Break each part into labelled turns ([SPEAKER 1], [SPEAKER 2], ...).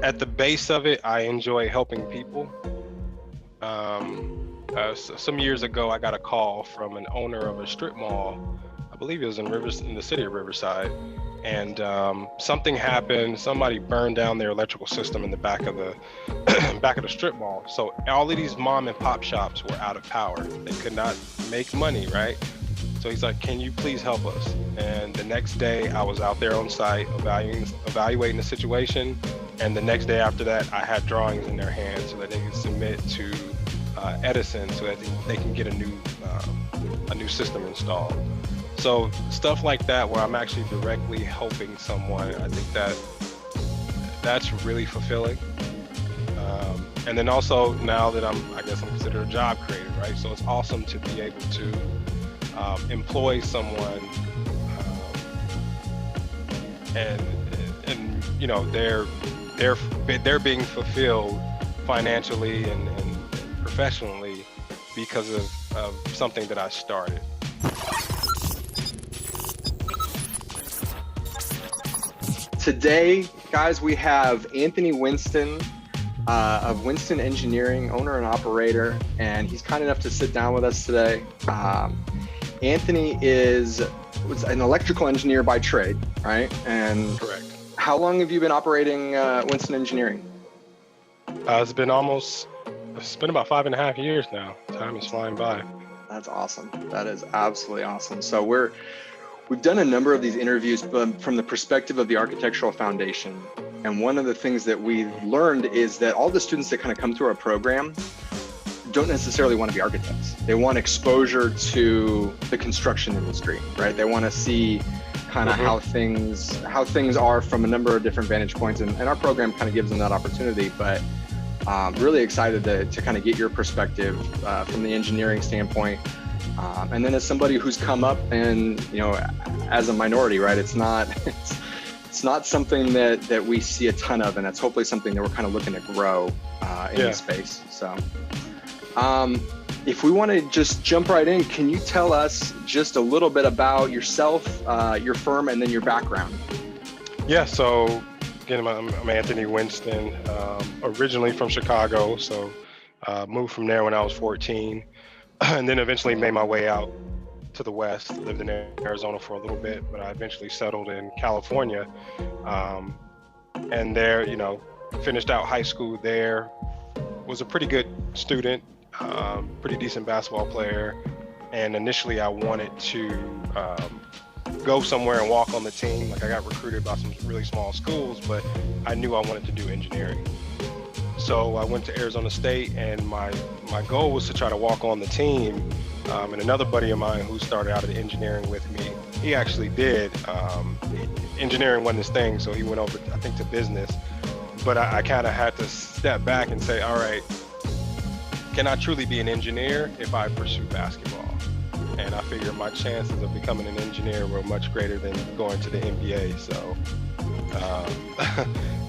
[SPEAKER 1] at the base of it, I enjoy helping people. Some years ago, I got a call from an owner of a strip mall. I believe it was in the city of Riverside, and something happened. Somebody burned down their electrical system in the back of the back of the strip mall. So all of these mom and pop shops were out of power. They could not make money, right? So he's like, "Can you please help us?" And the next day, I was out there on site evaluating the situation. And the next day after that, I had drawings in their hands so that they could submit to Edison so that they can get a new system installed. So stuff like that, where I'm actually directly helping someone, I think that's really fulfilling. And then also now that I'm considered a job creator, right? So it's awesome to be able to employ someone, and you know they're being fulfilled financially and professionally because of something that I started.
[SPEAKER 2] Today, guys, we have Anthony Winston of Winston Engineering, owner and operator, and he's kind enough to sit down with us today. Anthony was an electrical engineer by trade, right? And
[SPEAKER 1] Correct.
[SPEAKER 2] How long have you been operating Winston Engineering?
[SPEAKER 1] It's been about 5.5 years now. Time is flying by.
[SPEAKER 2] That's awesome. That is absolutely awesome. So we've done a number of these interviews from the perspective of the architectural foundation. And one of the things that we've learned is that all the students that kind of come through our program don't necessarily want to be architects. They want exposure to the construction industry, right? They want to see kind of how things are from a number of different vantage points. And our program kind of gives them that opportunity. But really excited to kind of get your perspective from the engineering standpoint. And then as somebody who's come up and, you know, as a minority, right? It's not something that we see a ton of, and that's hopefully something that we're kind of looking to grow in the space. So if we want to just jump right in, can you tell us just a little bit about yourself, your firm, and then your background?
[SPEAKER 1] Yeah, so again, I'm Anthony Winston, originally from Chicago, so moved from there when I was 14, and then eventually made my way out to the West, lived in Arizona for a little bit, but I eventually settled in California, and there, you know, finished out high school there, was a pretty good student, pretty decent basketball player, and initially I wanted to go somewhere and walk on the team. Like, I got recruited by some really small schools, but I knew I wanted to do engineering. So I went to Arizona State, and my goal was to try to walk on the team. And another buddy of mine who started out at engineering with me, he actually did. Engineering wasn't his thing, so he went over, I think, to business. But I kind of had to step back and say, all right, can I truly be an engineer if I pursue basketball? And I figured my chances of becoming an engineer were much greater than going to the NBA. So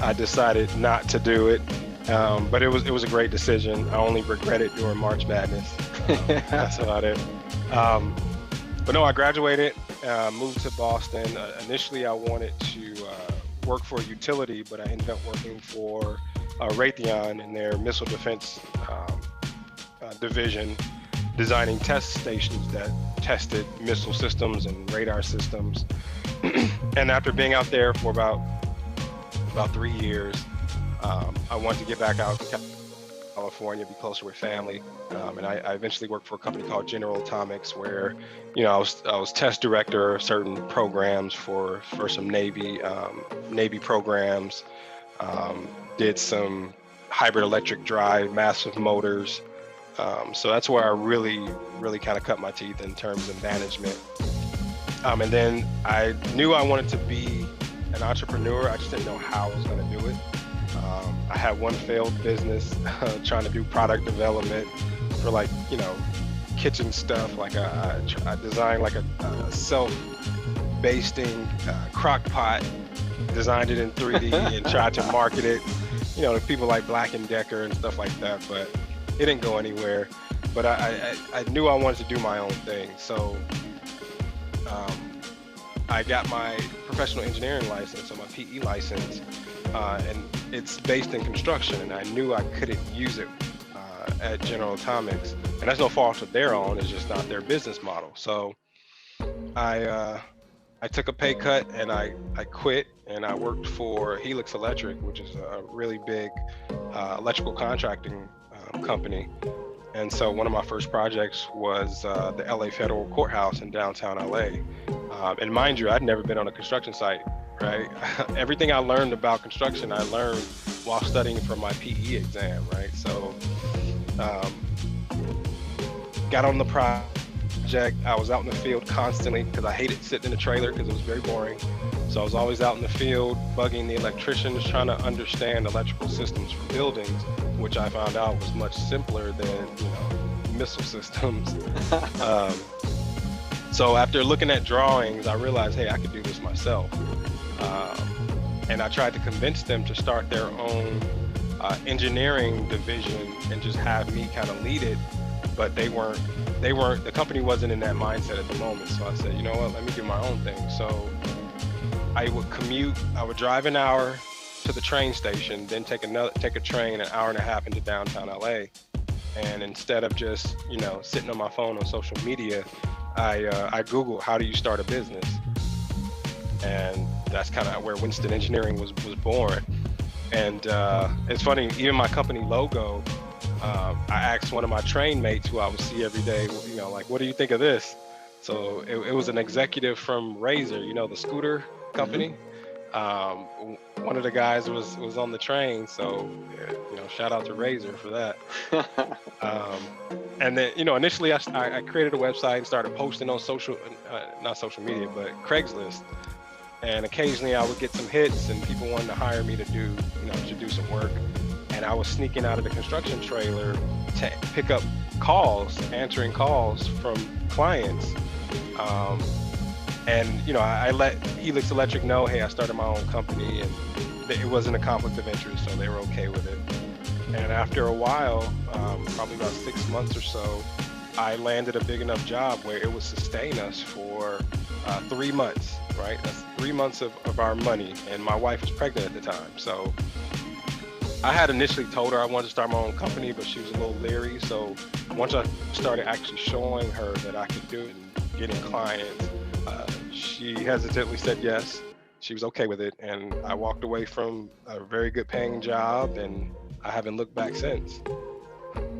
[SPEAKER 1] I decided not to do it. But it was a great decision. I only regret it during March Madness. That's about it. But no, I graduated, moved to Boston. Initially, I wanted to work for a utility, but I ended up working for Raytheon in their missile defense division, designing test stations that tested missile systems and radar systems. And after being out there for about 3 years, I wanted to get back out to California, be closer with family, and I eventually worked for a company called General Atomics, where, you know, I was test director of certain programs for some Navy programs. Did some hybrid electric drive, massive motors. So that's where I really kind of cut my teeth in terms of management. And then I knew I wanted to be an entrepreneur. I just didn't know how I was going to do it. I had one failed business trying to do product development for, like, you know, kitchen stuff. Like I designed like a self-basting crock pot, designed it in 3D and tried to market it, you know, to people like Black & Decker and stuff like that, but it didn't go anywhere. But I knew I wanted to do my own thing. So I got my professional engineering license, so my PE license, and it's based in construction, and I knew I couldn't use it at General Atomics, and that's no fault of their own. It's just not their business model. So I took a pay cut and I quit, and I worked for Helix Electric, which is a really big electrical contracting company. And so one of my first projects was the LA Federal Courthouse in downtown LA. And mind you, I'd never been on a construction site, right? Everything I learned about construction, I learned while studying for my PE exam, right? So got on the project. I was out in the field constantly because I hated sitting in a trailer because it was very boring. So I was always out in the field, bugging the electricians, trying to understand electrical systems for buildings, which I found out was much simpler than, missile systems. So after looking at drawings, I realized, hey, I could do this myself. And I tried to convince them to start their own engineering division and just have me kind of lead it, but the company wasn't in that mindset at the moment. So I said, you know what, let me do my own thing. So I would commute, I would drive an hour to the train station, then take a train an hour and a half into downtown LA. And instead of just, sitting on my phone on social media, I Googled, how do you start a business? And that's kind of where Winston Engineering was born. And it's funny, even my company logo, I asked one of my train mates who I would see every day, what do you think of this? So it was an executive from Razor, the scooter company. One of the guys was on the train, so shout out to Razor for that. And then initially I created a website and started posting on not social media, but Craigslist. And occasionally I would get some hits, and people wanted to hire me to do some work. And I was sneaking out of the construction trailer to pick up answering calls from clients. And I let Helix Electric know, hey, I started my own company, and it wasn't a conflict of interest, so they were okay with it. And after a while, probably about 6 months or so, I landed a big enough job where it would sustain us for 3 months, right? That's 3 months of our money, and my wife was pregnant at the time. So I had initially told her I wanted to start my own company, but she was a little leery. So once I started actually showing her that I could do it and getting clients, she hesitantly said yes. She was okay with it, and I walked away from a very good paying job, and I haven't looked back since.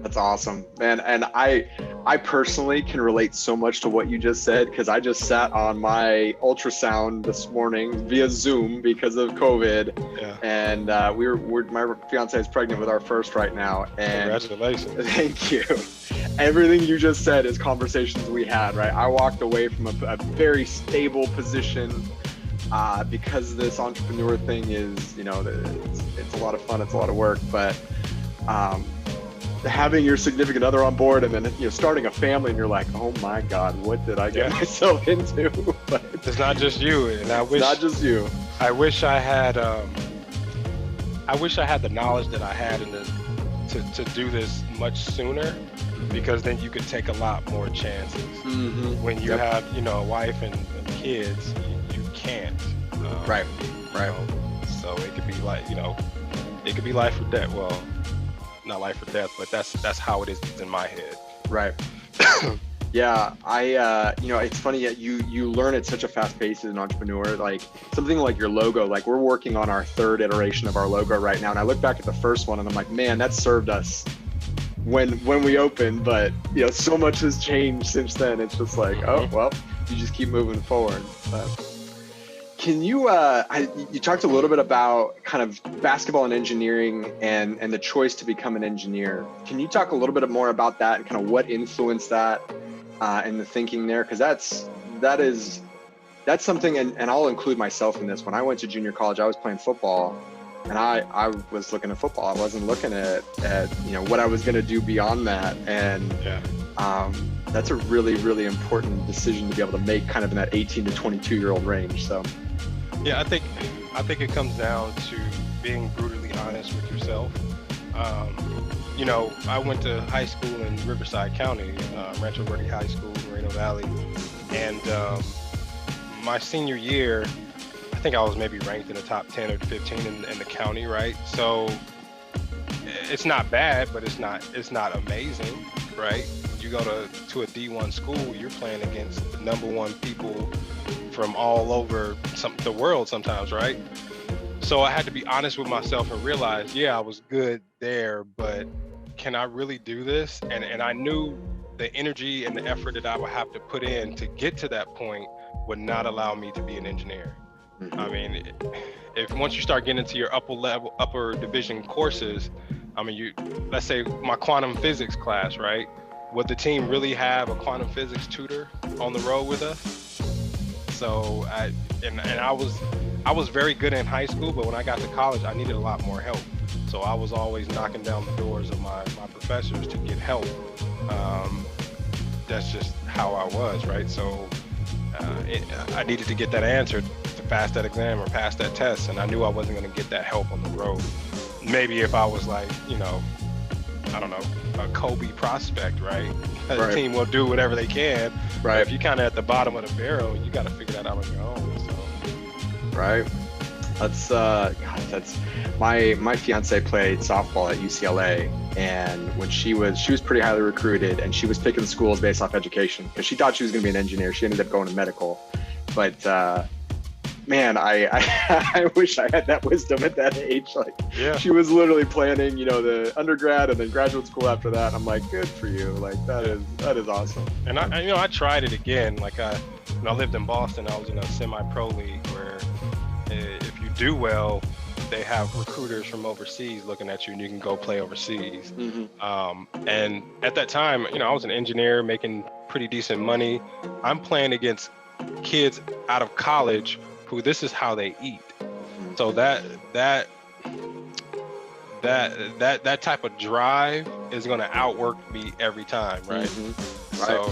[SPEAKER 2] That's awesome, man. And I personally can relate so much to what you just said, because I just sat on my ultrasound this morning via Zoom because of COVID.
[SPEAKER 1] Yeah.
[SPEAKER 2] And my fiance is pregnant with our first right now. And
[SPEAKER 1] congratulations.
[SPEAKER 2] Thank you. Everything you just said is conversations we had, right? I walked away from a very stable position because this entrepreneur thing is, it's a lot of fun, it's a lot of work, but having your significant other on board, and then starting a family, and you're like, oh my God, what did I get myself into? But
[SPEAKER 1] it's not just you, and I wish
[SPEAKER 2] not just you.
[SPEAKER 1] I wish I had the knowledge that I had to do this much sooner, because then you could take a lot more chances.
[SPEAKER 2] Mm-hmm.
[SPEAKER 1] When you have a wife and kids, you can't.
[SPEAKER 2] Right.
[SPEAKER 1] So it could be it could be life or death. Well, not life or death, but that's how it is in my head.
[SPEAKER 2] Right. Yeah, it's funny that you learn at such a fast pace as an entrepreneur. Like something like your logo, like we're working on our third iteration of our logo right now, and I look back at the first one and I'm like, man, that served us when we opened, but so much has changed since then. It's just like, oh well, you just keep moving forward. But can you you talked a little bit about kind of basketball and engineering and the choice to become an engineer. Can you talk a little bit more about that and kind of what influenced that and the thinking there? Because that's something, and I'll include myself in this. When I went to junior college, I was playing football, and I was looking at football. I wasn't looking at what I was going to do beyond that. And that's a really, really important decision to be able to make, kind of in that 18 to 22-year-old range. So
[SPEAKER 1] yeah, I think it comes down to being brutally honest with yourself. I went to high school in Riverside County, Rancho Verde High School, Moreno Valley, and my senior year, I think I was maybe ranked in the top 10 or 15 in the county, right? So it's not bad, but it's not amazing, right? You go to a D1 school, you're playing against the number one people from all over the world sometimes, right? So I had to be honest with myself and realize, yeah, I was good there, but can I really do this? And I knew the energy and the effort that I would have to put in to get to that point would not allow me to be an engineer. I mean, if once you start getting into your upper division courses, I mean, let's say my quantum physics class, right? Would the team really have a quantum physics tutor on the road with us? So I was very good in high school, but when I got to college, I needed a lot more help. So I was always knocking down the doors of my professors to get help. That's just how I was, right? So I needed to get that answered to pass that exam or pass that test, and I knew I wasn't going to get that help on the road. Maybe if I was like, I don't know, a Kobe prospect, right? The team will do whatever they can. Right. But if you're kind of at the bottom of the barrel, you got to figure that out on your own. So.
[SPEAKER 2] Right. That's my fiance played softball at UCLA, and when she was pretty highly recruited, and she was picking schools based off education because she thought she was going to be an engineer. She ended up going to medical, but man, I wish I had that wisdom at that age. Like, she was literally planning, the undergrad and then graduate school after that. I'm like, good for you. Like, that is awesome.
[SPEAKER 1] And I tried it again. Like I lived in Boston. I was in a semi-pro league where if you do well, they have recruiters from overseas looking at you, and you can go play overseas. And at that time, I was an engineer making pretty decent money. I'm playing against kids out of college who this is how they eat. So that type of drive is going to outwork me every time, right? So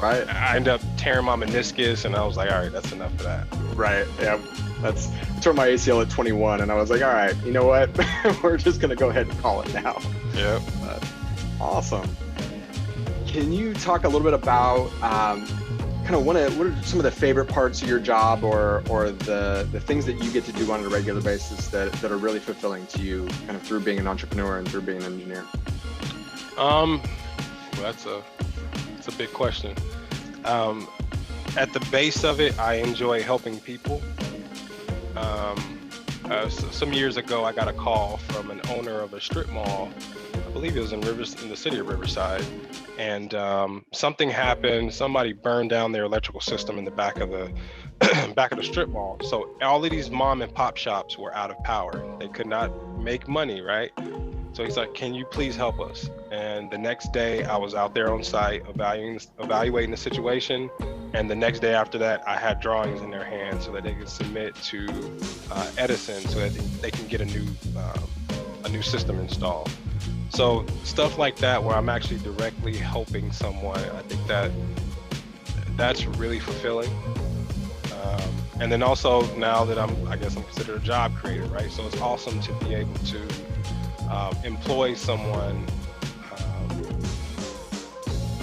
[SPEAKER 1] I ended up tearing my meniscus, and I was like, all right, that's enough of that.
[SPEAKER 2] Right. Yeah. I tore my ACL at 21, and I was like, all right, you know what? We're just going to go ahead and call it now.
[SPEAKER 1] Yeah.
[SPEAKER 2] Awesome. Can you talk a little bit about what are some of the favorite parts of your job or the things that you get to do on a regular basis that are really fulfilling to you kind of through being an entrepreneur and through being an engineer?
[SPEAKER 1] Well, that's a big question. At the base of it, I enjoy helping people. Some years ago, I got a call from an owner of a strip mall. I believe it was in the city of Riverside, and something happened. Somebody burned down their electrical system in the back of the strip mall. So all of these mom and pop shops were out of power. They could not make money, right? So he's like, can you please help us? And the next day I was out there on site evaluating the situation. And the next day after that, I had drawings in their hands so that they could submit to Edison so that they can get a new system installed. So stuff like that, where I'm actually directly helping someone, I think that's really fulfilling. And then also now that I'm considered a job creator, right? So it's awesome to be able to employ someone,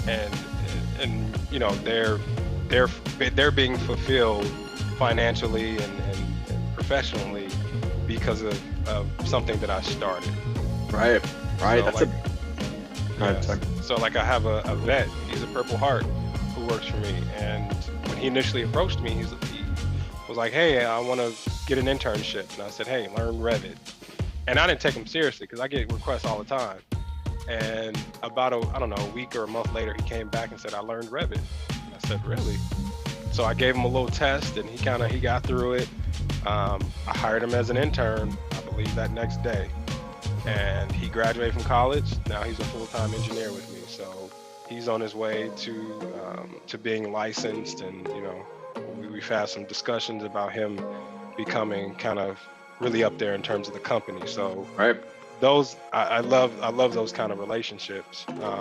[SPEAKER 1] and they're being fulfilled financially and professionally because of something that I started.
[SPEAKER 2] Right.
[SPEAKER 1] So like I have a vet, he's a Purple Heart who works for me, and when he initially approached me, he was like, hey, I want to get an internship. And I said, hey, learn Revit. And I didn't take him seriously because I get requests all the time. And about a week or a month later, he came back and said, I learned Revit. And I said, really? So I gave him a little test, and he got through it. I hired him as an intern, I believe that next day. And he graduated from college. Now he's a full-time engineer with me. So he's on his way to being licensed, and we've had some discussions about him becoming kind of really up there in terms of the company. So those I love those kind of relationships.